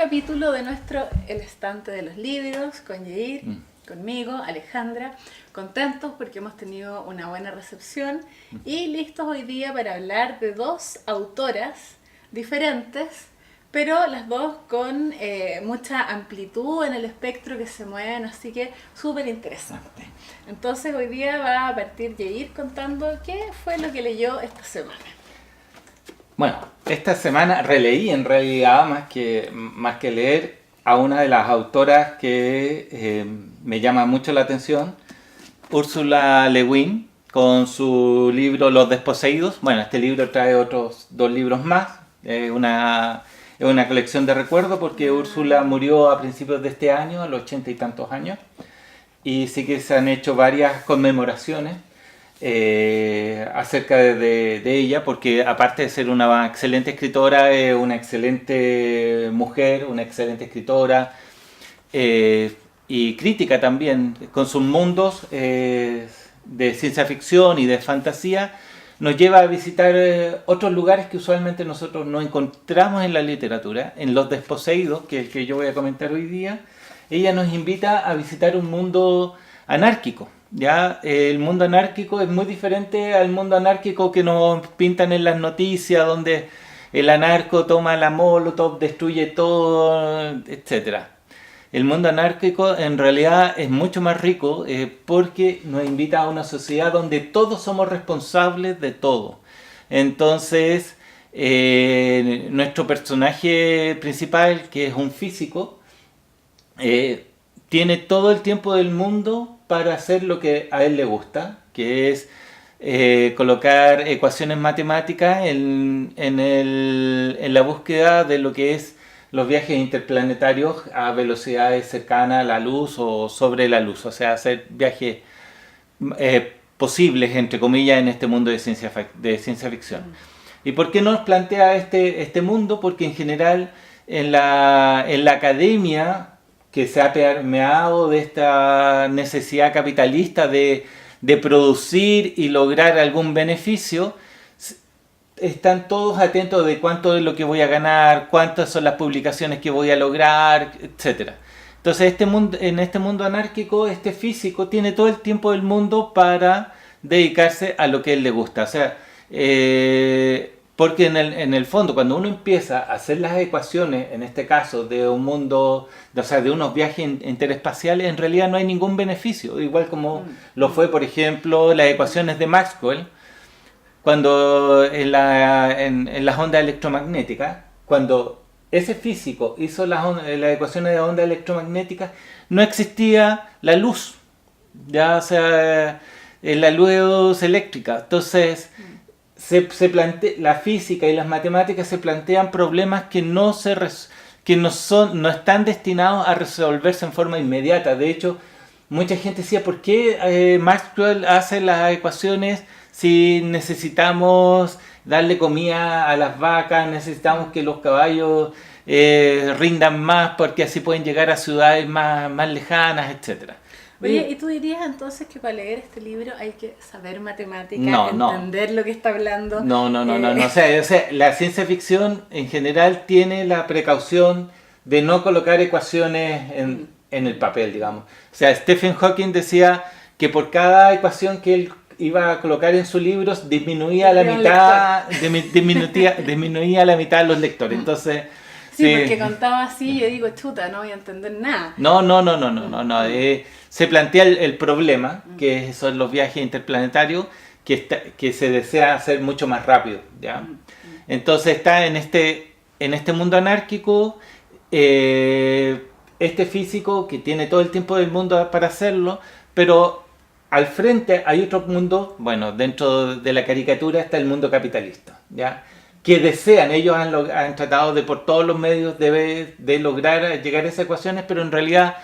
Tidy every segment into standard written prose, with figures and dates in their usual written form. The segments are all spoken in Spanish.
capítulo de nuestro El Estante de los Libros con Yair, conmigo, Alejandra, contentos porque hemos tenido una buena recepción y listos hoy día para hablar de dos autoras diferentes, pero las dos con mucha amplitud en el espectro que se mueven, así que súper interesante. Entonces hoy día va a partir Yair contando qué fue lo que leyó esta semana. Bueno, esta semana releí en realidad más que leer a una de las autoras que me llama mucho la atención, Ursula Le Guin, con su libro Los Desposeídos. Bueno, este libro trae otros dos libros más, es una colección de recuerdos porque Úrsula murió a principios de este año, a los 80 y tantos años, y sí que se han hecho varias conmemoraciones acerca de ella, porque aparte de ser una excelente escritora, es una excelente mujer, una excelente escritora y crítica también, con sus mundos de ciencia ficción y de fantasía. Nos lleva a visitar otros lugares que usualmente nosotros no encontramos en la literatura. En Los Desposeídos, que es el que yo voy a comentar hoy día, ella nos invita a visitar un mundo anárquico. ¿Ya? El mundo anárquico es muy diferente al mundo anárquico que nos pintan en las noticias, donde el anarco toma la molotov, destruye todo, etc. El mundo anárquico en realidad es mucho más rico porque nos invita a una sociedad donde todos somos responsables de todo. Entonces, nuestro personaje principal, que es un físico, tiene todo el tiempo del mundo para hacer lo que a él le gusta, que es colocar ecuaciones matemáticas en la búsqueda de lo que es los viajes interplanetarios a velocidades cercanas a la luz o sobre la luz, o sea, hacer viajes posibles, entre comillas, en este mundo de ciencia ficción. ¿Y por qué nos plantea este mundo? Porque en general en la academia, que se ha permeado de esta necesidad capitalista de producir y lograr algún beneficio, están todos atentos de cuánto es lo que voy a ganar, cuántas son las publicaciones que voy a lograr, etc. Entonces en este mundo anárquico, este físico tiene todo el tiempo del mundo para dedicarse a lo que a él le gusta. O sea, porque en el fondo, cuando uno empieza a hacer las ecuaciones, en este caso, de un mundo, de unos viajes interespaciales, en realidad no hay ningún beneficio. Igual como lo fue, por ejemplo, las ecuaciones de Maxwell, cuando en las ondas electromagnéticas, cuando ese físico hizo las ecuaciones de ondas electromagnéticas, no existía la luz, ya, o sea, la luz eléctrica. Entonces, la física y las matemáticas se plantean problemas que no están destinados a resolverse en forma inmediata. De hecho, mucha gente decía, ¿por qué Maxwell hace las ecuaciones si necesitamos darle comida a las vacas, necesitamos que los caballos rindan más porque así pueden llegar a ciudades más lejanas, etcétera? Oye, ¿y tú dirías entonces que para leer este libro hay que saber matemáticas, entender lo que está hablando? No. O sea, la ciencia ficción en general tiene la precaución de no colocar ecuaciones en el papel, digamos. O sea, Stephen Hawking decía que por cada ecuación que él iba a colocar en sus libros disminuía a la mitad los lectores. Entonces, sí, porque contaba así, yo digo, chuta, no voy a entender nada. No. Se plantea el problema, que son los viajes interplanetarios, que se desea hacer mucho más rápido, ¿ya? Entonces está en este mundo anárquico, este físico que tiene todo el tiempo del mundo para hacerlo, pero al frente hay otro mundo, bueno, dentro de la caricatura está el mundo capitalista, ¿ya? Que desean, ellos han tratado de por todos los medios de lograr llegar a esas ecuaciones, pero en realidad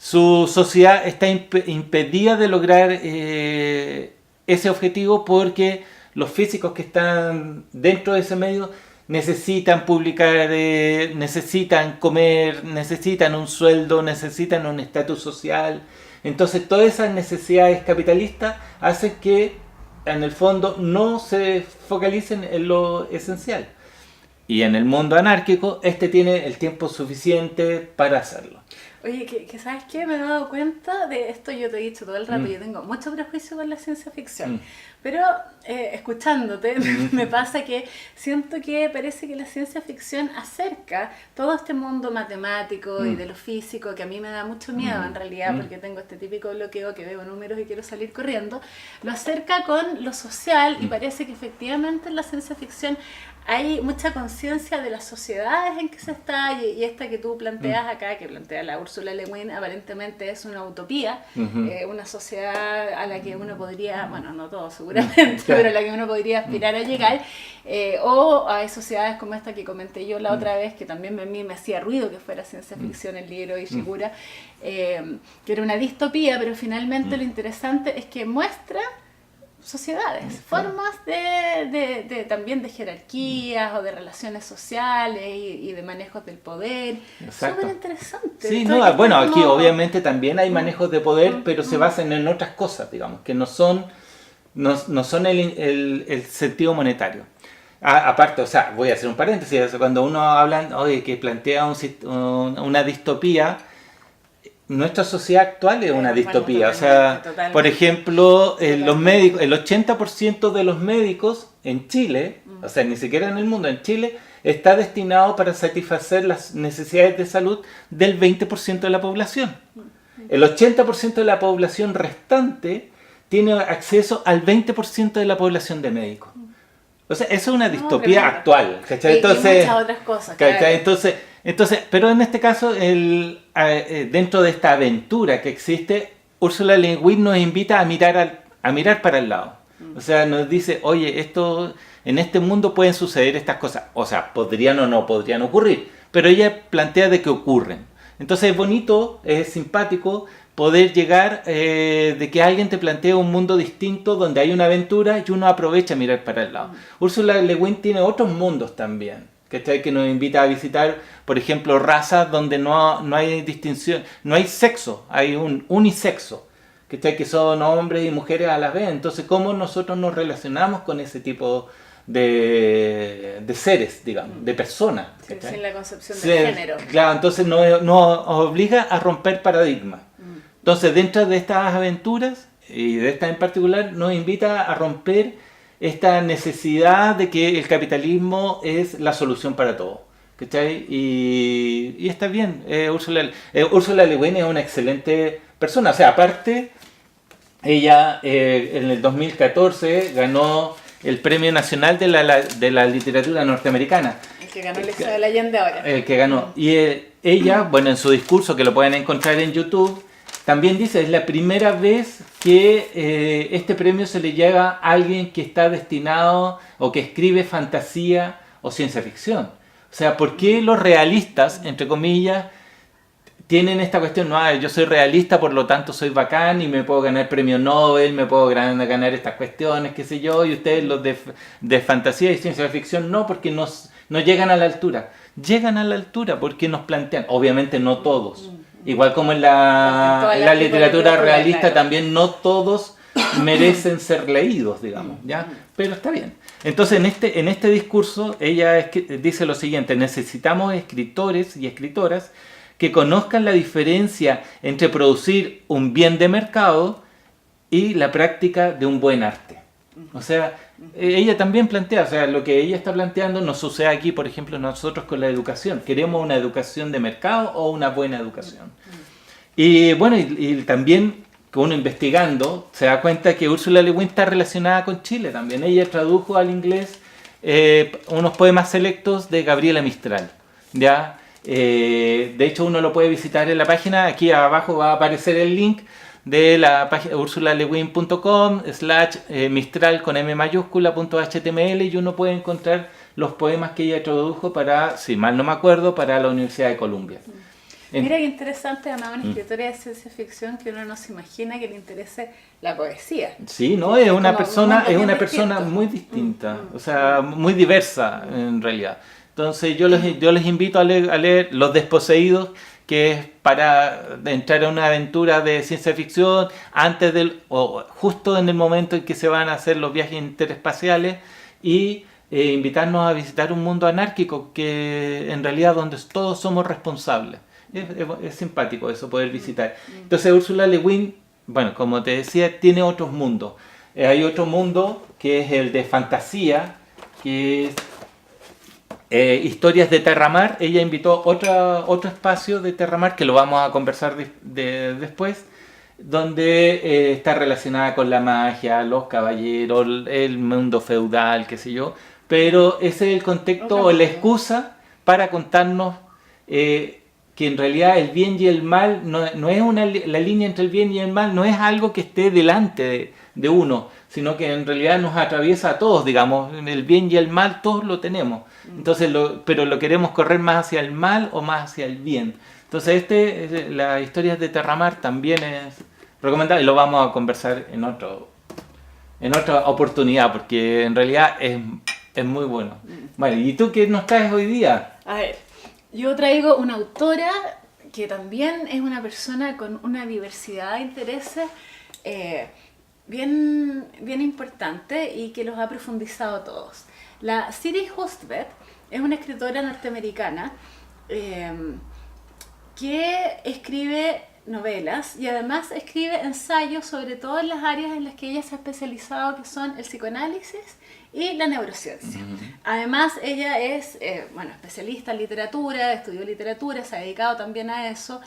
su sociedad está impedida de lograr ese objetivo porque los físicos que están dentro de ese medio necesitan publicar, necesitan comer, necesitan un sueldo, necesitan un estatus social. Entonces todas esas necesidades capitalistas hacen que en el fondo no se focalicen en lo esencial. Y en el mundo anárquico, este tiene el tiempo suficiente para hacerlo. Oye, que ¿sabes qué? Me he dado cuenta de esto, yo te he dicho todo el rato, yo tengo mucho prejuicio con la ciencia ficción, pero escuchándote me pasa que siento que parece que la ciencia ficción acerca todo este mundo matemático y de lo físico, que a mí me da mucho miedo en realidad, porque tengo este típico bloqueo que veo números y quiero salir corriendo, lo acerca con lo social y parece que efectivamente en la ciencia ficción hay mucha conciencia de las sociedades en que se está, y esta que tú planteas acá, que plantea la Ursula Le Guin, aparentemente es una utopía, una sociedad a la que uno podría, bueno, no todo seguramente, pero a la que uno podría aspirar a llegar, o hay sociedades como esta que comenté yo la otra vez, que también a mí me hacía ruido que fuera ciencia ficción el libro de Ishiguro, que era una distopía, pero finalmente lo interesante es que muestra sociedades, formas de también de jerarquías o de relaciones sociales y de manejos del poder. Súper interesante. Sí, no, bueno, aquí obviamente también hay manejos de poder, pero se basan en otras cosas, digamos, que no son el sentido monetario. Aparte, o sea, voy a hacer un paréntesis, cuando uno habla, oye, que plantea una distopía, nuestra sociedad actual es una distopía. O sea, por ejemplo, los médicos, el 80% de los médicos en Chile, o sea, ni siquiera en el mundo, en Chile, está destinado para satisfacer las necesidades de salud del 20% de la población. El 80% de la población restante tiene acceso al 20% de la población de médicos. O sea, eso es una distopía actual. ¿Cachai? Entonces, y muchas otras cosas. Claro. Entonces, pero en este caso, dentro de esta aventura que existe, Ursula Le Guin nos invita a mirar para el lado. O sea, nos dice, oye, en este mundo pueden suceder estas cosas. O sea, podrían o no podrían ocurrir, pero ella plantea de que ocurren. Entonces es bonito, es simpático poder llegar de que alguien te plantee un mundo distinto donde hay una aventura y uno aprovecha a mirar para el lado. Ursula Le Guin tiene otros mundos también, ¿cachai? Que nos invita a visitar, por ejemplo, razas donde no hay distinción, no hay sexo, hay un unisexo, ¿cachai? Que son hombres y mujeres a la vez. Entonces, ¿cómo nosotros nos relacionamos con ese tipo de seres, digamos, de personas? Sin la concepción de género. Claro, entonces nos obliga a romper paradigmas. Entonces, dentro de estas aventuras, y de esta en particular, nos invita a romper esta necesidad de que el capitalismo es la solución para todo. ¿Cachai? Y está bien. Ursula Le Guin es una excelente persona. O sea, aparte, ella en el 2014 ganó el Premio Nacional de la Literatura Norteamericana. El que ganó Elizabeth Allende ahora. El que ganó. Y ella, bueno, en su discurso, que lo pueden encontrar en YouTube, también dice, es la primera vez que este premio se le llega a alguien que está destinado o que escribe fantasía o ciencia ficción. O sea, ¿por qué los realistas, entre comillas, tienen esta cuestión? No, yo soy realista, por lo tanto soy bacán y me puedo ganar premio Nobel, me puedo ganar estas cuestiones, qué sé yo, y ustedes los de fantasía y ciencia ficción no, porque no llegan a la altura. Llegan a la altura porque nos plantean, obviamente no todos. Igual como en la literatura realista, claro, también no todos merecen ser leídos, digamos, ¿ya? Pero está bien. Entonces, en este discurso, ella dice lo siguiente: necesitamos escritores y escritoras que conozcan la diferencia entre producir un bien de mercado y la práctica de un buen arte. O sea, ella también plantea, o sea, lo que ella está planteando nos sucede aquí, por ejemplo, nosotros con la educación. ¿Queremos una educación de mercado o una buena educación? Y bueno, y también que uno investigando se da cuenta que Ursula Le Guin está relacionada con Chile también. Ella tradujo al inglés unos poemas selectos de Gabriela Mistral, ¿ya? De hecho, uno lo puede visitar en la página. Aquí abajo va a aparecer el link de la página ursulaleguin.com/mistral con m mayúscula.html, y uno puede encontrar los poemas que ella tradujo para, si mal no me acuerdo, para la Universidad de Columbia. Mira qué interesante, además, una escritora de ciencia ficción que uno no se imagina que le interese la poesía. Sí, no, es una persona muy distinta, o sea, muy diversa en realidad. Entonces yo les invito a leer Los Desposeídos, que es para entrar a una aventura de ciencia ficción o justo en el momento en que se van a hacer los viajes interespaciales, y invitarnos a visitar un mundo anárquico que en realidad donde todos somos responsables. Es simpático eso, poder visitar. Entonces Ursula Le Guin, bueno, como te decía, tiene otros mundos. Hay otro mundo que es el de fantasía, que es historias de Terramar. Ella invitó otro espacio de Terramar que lo vamos a conversar después, donde está relacionada con la magia, los caballeros, el mundo feudal, qué sé yo. Pero ese es el contexto o la excusa para contarnos que en realidad el bien y el mal no es la línea entre el bien y el mal no es algo que esté delante de uno, sino que en realidad nos atraviesa a todos, digamos, el bien y el mal todos lo tenemos. Entonces, pero lo queremos correr más hacia el mal o más hacia el bien. Entonces, las historias de Terramar también es recomendable y lo vamos a conversar en otra oportunidad, porque en realidad es muy bueno. Bueno, ¿y tú qué nos traes hoy día? A ver, yo traigo una autora que también es una persona con una diversidad de intereses bien importante y que los ha profundizado todos. La Siri Hustvedt es una escritora norteamericana que escribe novelas y además escribe ensayos sobre todas las áreas en las que ella se ha especializado, que son el psicoanálisis y la neurociencia. Además, ella es especialista en literatura, estudió literatura, se ha dedicado también a eso,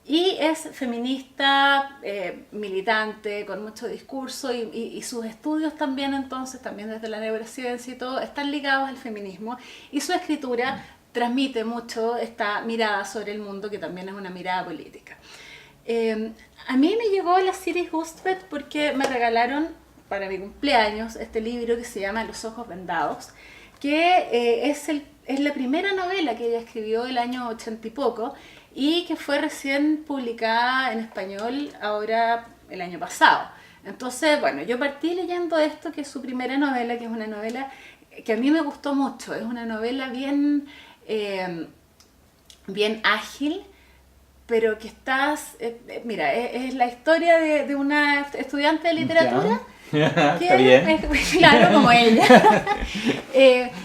y es feminista, militante, con mucho discurso, y sus estudios también, entonces, también desde la neurociencia y todo, están ligados al feminismo, y su escritura transmite mucho esta mirada sobre el mundo, que también es una mirada política. A mí me llegó la Siri Hustvedt porque me regalaron para mi cumpleaños este libro que se llama Los ojos vendados, que es la primera novela que ella escribió el año 80 y poco, y que fue recién publicada en español ahora el año pasado. Entonces, bueno, yo partí leyendo esto, que es su primera novela, que es una novela que a mí me gustó mucho. Es una novela bien ágil, pero que mira, es la historia de una estudiante de literatura. Está bien. Claro, como ella.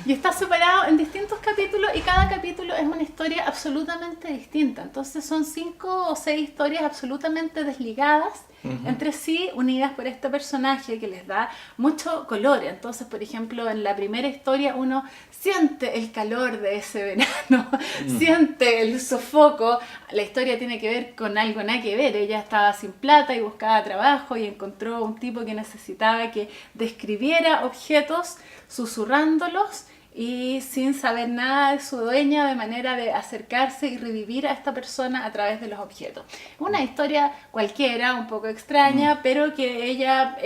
Y está separado en distintos capítulos, y cada capítulo es una historia absolutamente distinta. Entonces son 5 o 6 historias absolutamente desligadas entre sí, unidas por este personaje que les da mucho color. Entonces, por ejemplo, en la primera historia uno siente el calor de ese verano, siente el sofoco. La historia tiene que ver con algo nada que ver. Ella estaba sin plata y buscaba trabajo y encontró un tipo que necesitaba que describiera objetos susurrándolos y sin saber nada de su dueña, de manera de acercarse y revivir a esta persona a través de los objetos. Una historia cualquiera, un poco extraña, pero que ella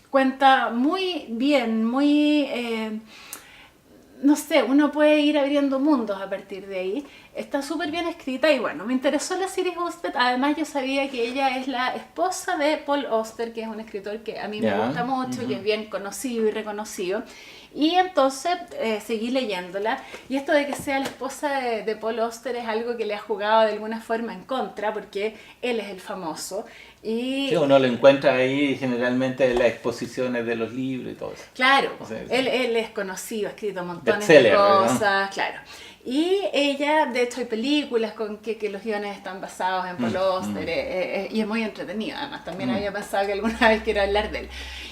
cuenta muy bien, no sé, uno puede ir abriendo mundos a partir de ahí. Está súper bien escrita y bueno, me interesó la Siri Hustvedt. Además, yo sabía que ella es la esposa de Paul Auster, que es un escritor que a mí me gusta mucho y es bien conocido y reconocido. Y entonces seguí leyéndola, y esto de que sea la esposa de Paul Auster es algo que le ha jugado de alguna forma en contra, porque él es el famoso. Y sí, uno lo encuentra ahí generalmente en las exposiciones de los libros y todo eso. Claro, O sea, él es conocido, ha escrito montones bestseller, de cosas, ¿no? claro. Y ella, de hecho, hay películas con que los guiones están basados en Paul Auster, y es muy entretenido. Además, también había pensado que alguna vez quiero hablar de él.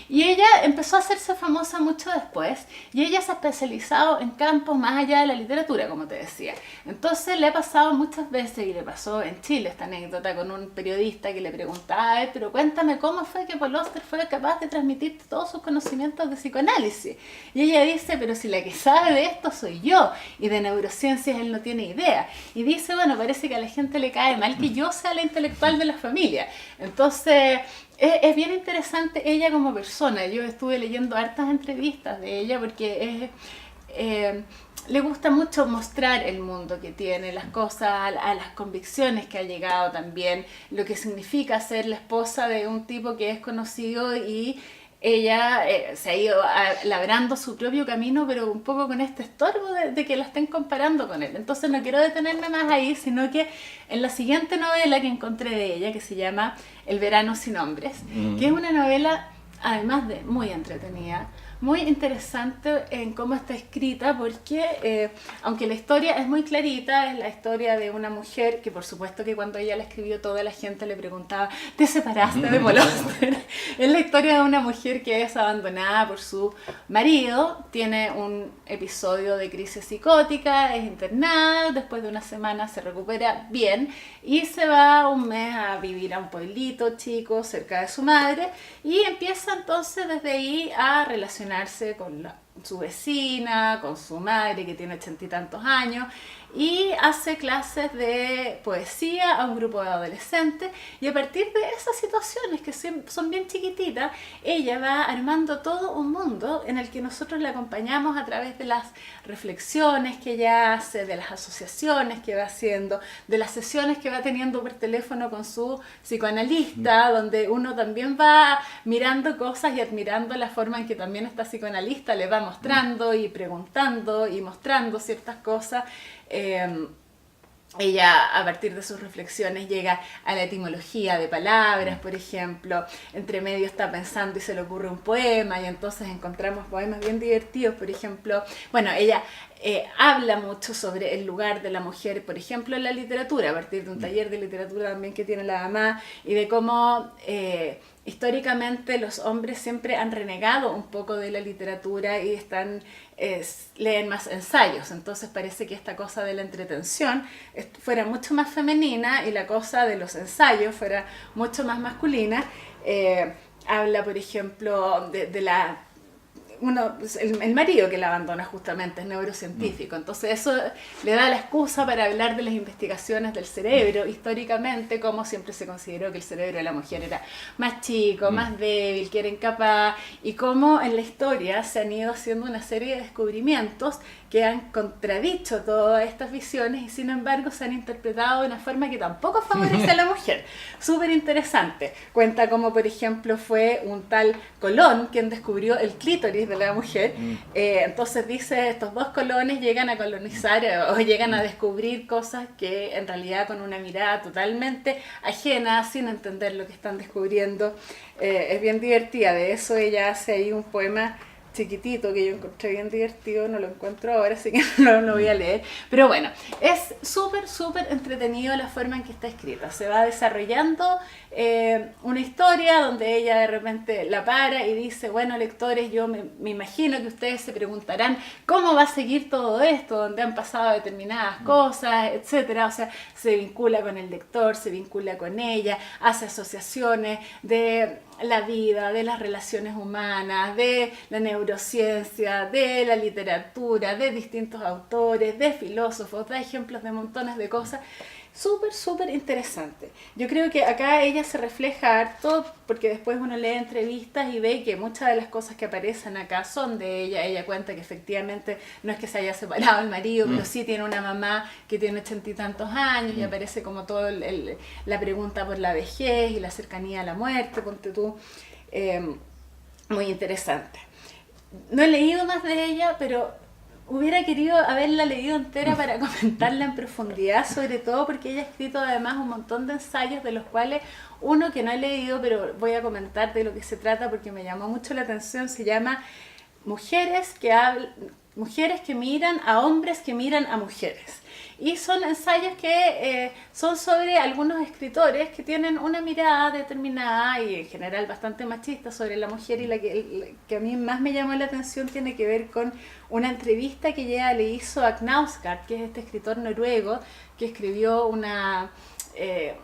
Y ella empezó a hacerse famosa mucho después, y ella se ha especializado en campos más allá de la literatura, como te decía. Entonces le ha pasado muchas veces, y le pasó en Chile esta anécdota con un periodista que le preguntaba, pero cuéntame cómo fue que Paul Auster fue capaz de transmitir todos sus conocimientos de psicoanálisis. Y ella dice, pero si la que sabe de esto soy yo, y de neurociencias él no tiene idea. Y dice, bueno, parece que a la gente le cae mal que yo sea la intelectual de la familia. Entonces es bien interesante ella como persona. Yo estuve leyendo hartas entrevistas de ella porque le gusta mucho mostrar el mundo que tiene, las cosas, a las convicciones que ha llegado también, lo que significa ser la esposa de un tipo que es conocido, y ella se ha ido labrando su propio camino, pero un poco con este estorbo de que la estén comparando con él. Entonces no quiero detenerme más ahí, sino que en la siguiente novela que encontré de ella, que se llama El verano sin hombres, que es una novela, además de muy entretenida, muy interesante en cómo está escrita porque aunque la historia es muy clarita, es la historia de una mujer que por supuesto que cuando ella la escribió toda la gente le preguntaba ¿te separaste de Paul Auster? Es la historia de una mujer que es abandonada por su marido, tiene un episodio de crisis psicótica, es internada, después de una semana se recupera bien y se va un mes a vivir a un pueblito chico cerca de su madre y empieza entonces desde ahí a relacionarse con su vecina, con su madre que tiene 80 y tantos años y hace clases de poesía a un grupo de adolescentes y a partir de esas situaciones que son bien chiquititas, ella va armando todo un mundo en el que nosotros la acompañamos a través de las reflexiones que ella hace, de las asociaciones que va haciendo, de las sesiones que va teniendo por teléfono con su psicoanalista, donde uno también va mirando cosas y admirando la forma en que también esta psicoanalista le va mostrando y preguntando y mostrando ciertas cosas. Ella a partir de sus reflexiones llega a la etimología de palabras, por ejemplo, entre medio está pensando y se le ocurre un poema y entonces encontramos poemas bien divertidos, por ejemplo, bueno, ella habla mucho sobre el lugar de la mujer, por ejemplo, en la literatura, a partir de un taller de literatura también que tiene la mamá y de cómo históricamente los hombres siempre han renegado un poco de la literatura y leen más ensayos, entonces parece que esta cosa de la entretención fuera mucho más femenina y la cosa de los ensayos fuera mucho más masculina. Habla, por ejemplo, de la el marido que la abandona justamente es neurocientífico, entonces eso le da la excusa para hablar de las investigaciones del cerebro históricamente, como siempre se consideró que el cerebro de la mujer era más chico, más débil, que era incapaz, y cómo en la historia se han ido haciendo una serie de descubrimientos que han contradicho todas estas visiones y sin embargo se han interpretado de una forma que tampoco favorece a la mujer. Súper interesante. Cuenta como por ejemplo fue un tal Colón quien descubrió el clítoris de la mujer. Entonces dice, estos dos colones llegan a colonizar o llegan a descubrir cosas que en realidad con una mirada totalmente ajena, sin entender lo que están descubriendo. Es bien divertida. De eso ella hace ahí un poema chiquitito que yo encontré bien divertido, no lo encuentro ahora, así que no lo voy a leer, pero bueno, es súper entretenido la forma en que está escrita, se va desarrollando una historia donde ella de repente la para y dice, bueno lectores, yo me imagino que ustedes se preguntarán cómo va a seguir todo esto, donde han pasado determinadas cosas, etcétera, o sea, se vincula con el lector, se vincula con ella, hace asociaciones de la vida, de las relaciones humanas, de la neurociencia, de la literatura, de distintos autores, de filósofos, da ejemplos de montones de cosas. Súper interesante. Yo creo que acá ella se refleja harto porque después uno lee entrevistas y ve que muchas de las cosas que aparecen acá son de ella. Ella cuenta que efectivamente no es que se haya separado el marido, pero sí tiene una mamá que tiene 80 y tantos años y aparece como todo la pregunta por la vejez y la cercanía a la muerte, ponte tú. Muy interesante. No he leído más de ella, pero hubiera querido haberla leído entera para comentarla en profundidad, sobre todo porque ella ha escrito además un montón de ensayos de los cuales uno que no he leído, pero voy a comentar de lo que se trata porque me llamó mucho la atención, se llama Mujeres que miran a hombres que miran a mujeres. Y son ensayos que son sobre algunos escritores que tienen una mirada determinada y en general bastante machista sobre la mujer y la que a mí más me llamó la atención tiene que ver con una entrevista que ella le hizo a Knausgård, que es este escritor noruego que escribió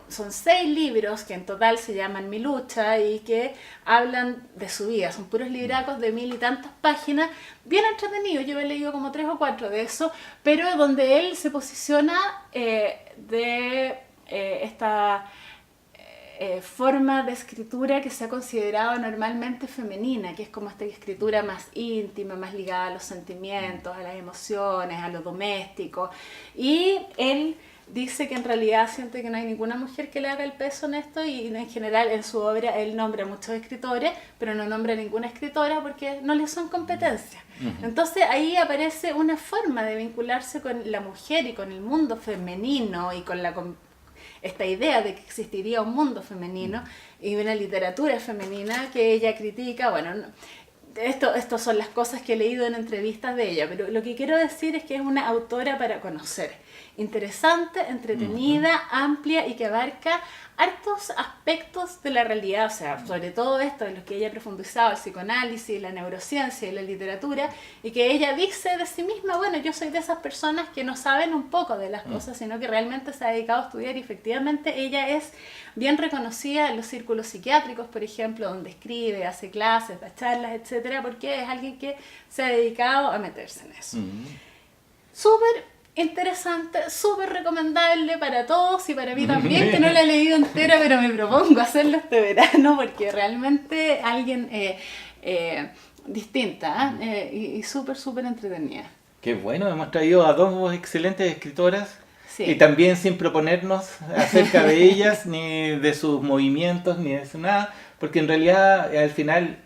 son 6 libros que en total se llaman Mi lucha y que hablan de su vida, son puros libracos de 1000 y tantas páginas, bien entretenidos, yo he leído como 3 o 4 de esos, pero donde él se posiciona esta forma de escritura que se ha considerado normalmente femenina, que es como esta escritura más íntima, más ligada a los sentimientos, a las emociones, a lo doméstico, y él dice que en realidad siente que no hay ninguna mujer que le haga el peso en esto y en general en su obra él nombra a muchos escritores, pero no nombra a ninguna escritora porque no le son competencias. Entonces ahí aparece una forma de vincularse con la mujer y con el mundo femenino y con esta idea de que existiría un mundo femenino y una literatura femenina que ella critica, bueno, Esto son las cosas que he leído en entrevistas de ella, pero lo que quiero decir es que es una autora para conocer, interesante, entretenida, amplia y que abarca hartos aspectos de la realidad, o sea, sobre todo esto en los que ella ha profundizado, el psicoanálisis, la neurociencia y la literatura, y que ella dice de sí misma, bueno, yo soy de esas personas que no saben un poco de las cosas, sino que realmente se ha dedicado a estudiar, y efectivamente ella es bien reconocida en los círculos psiquiátricos, por ejemplo, donde escribe, hace clases, da charlas, etcétera, porque es alguien que se ha dedicado a meterse en eso. Súper interesante, súper recomendable para todos y para mí también, que no la he leído entera, pero me propongo hacerlo este verano porque realmente alguien distinta y súper, súper entretenida. Qué bueno, hemos traído a dos excelentes escritoras. Sí. Y también sin proponernos acerca de ellas, ni de sus movimientos, ni de su nada, porque en realidad al final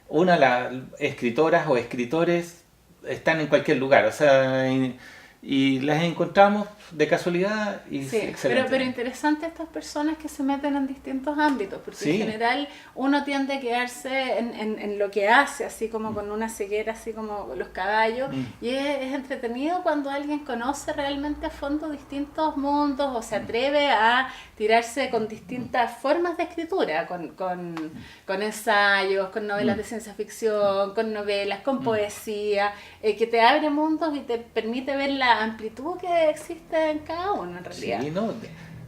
las escritoras o escritores están en cualquier lugar, o sea, y las encontramos de casualidad y sí, excelente. pero interesante estas personas que se meten en distintos ámbitos, porque sí. En general uno tiende a quedarse en lo que hace, así como con una ceguera, así como los caballos, y es entretenido cuando alguien conoce realmente a fondo distintos mundos o se atreve a tirarse con distintas formas de escritura, con ensayos, con novelas de ciencia ficción, con novelas, con poesía, que te abre mundos y te permite ver la amplitud que existe en cada uno en realidad. Sí, ¿no? O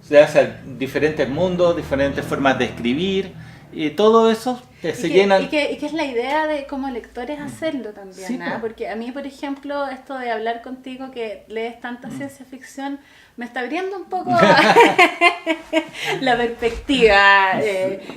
sea, diferentes mundos, diferentes formas de escribir, y todo eso se llenan. Y que es la idea de como lectores hacerlo también, sí, ¿no? Porque a mí, por ejemplo, esto de hablar contigo que lees tanta ciencia ficción, me está abriendo un poco la perspectiva,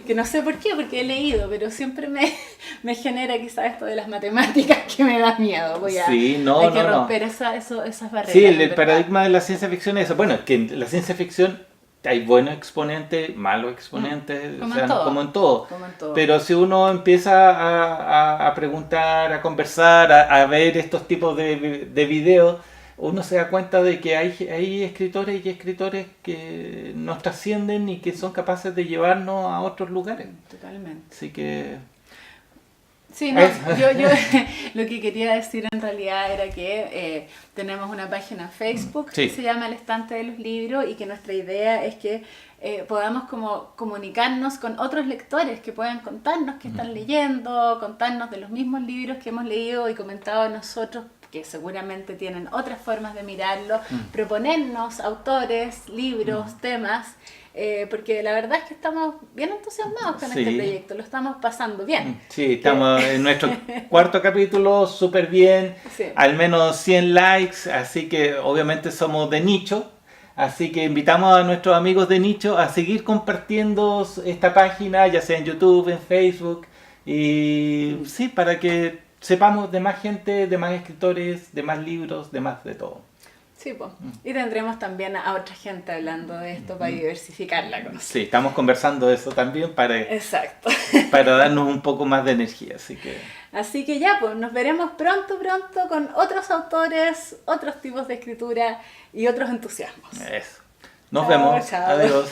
que no sé por qué, porque he leído, pero siempre me genera quizás esto de las matemáticas que me da miedo. Hay que romper esas barreras. Sí, el paradigma de la ciencia ficción es eso. Bueno, es que en la ciencia ficción hay buenos exponentes, malos exponentes, como en todo. Pero si uno empieza a preguntar, a conversar, a ver estos tipos de videos, uno se da cuenta de que hay escritores y escritores que nos trascienden y que son capaces de llevarnos a otros lugares. Totalmente. Así que... Sí, no, yo lo que quería decir en realidad era que tenemos una página en Facebook que se llama El Estante de los Libros, y que nuestra idea es que podamos como comunicarnos con otros lectores que puedan contarnos qué están leyendo, contarnos de los mismos libros que hemos leído y comentado nosotros, que seguramente tienen otras formas de mirarlo, proponernos autores, libros, temas, porque la verdad es que estamos bien entusiasmados con este proyecto, lo estamos pasando bien. Sí, estamos en nuestro cuarto capítulo, súper bien, al menos 100 likes, así que obviamente somos de nicho, así que invitamos a nuestros amigos de nicho a seguir compartiendo esta página, ya sea en YouTube, en Facebook, y sí, para que sepamos de más gente, de más escritores, de más libros, de más de todo. Sí, pues. Y tendremos también a otra gente hablando de esto para diversificar la cosa. Sí, estamos conversando de eso también para darnos un poco más de energía. Así que ya, pues nos veremos pronto con otros autores, otros tipos de escritura y otros entusiasmos. Eso. Nos vemos. Chao. Adiós.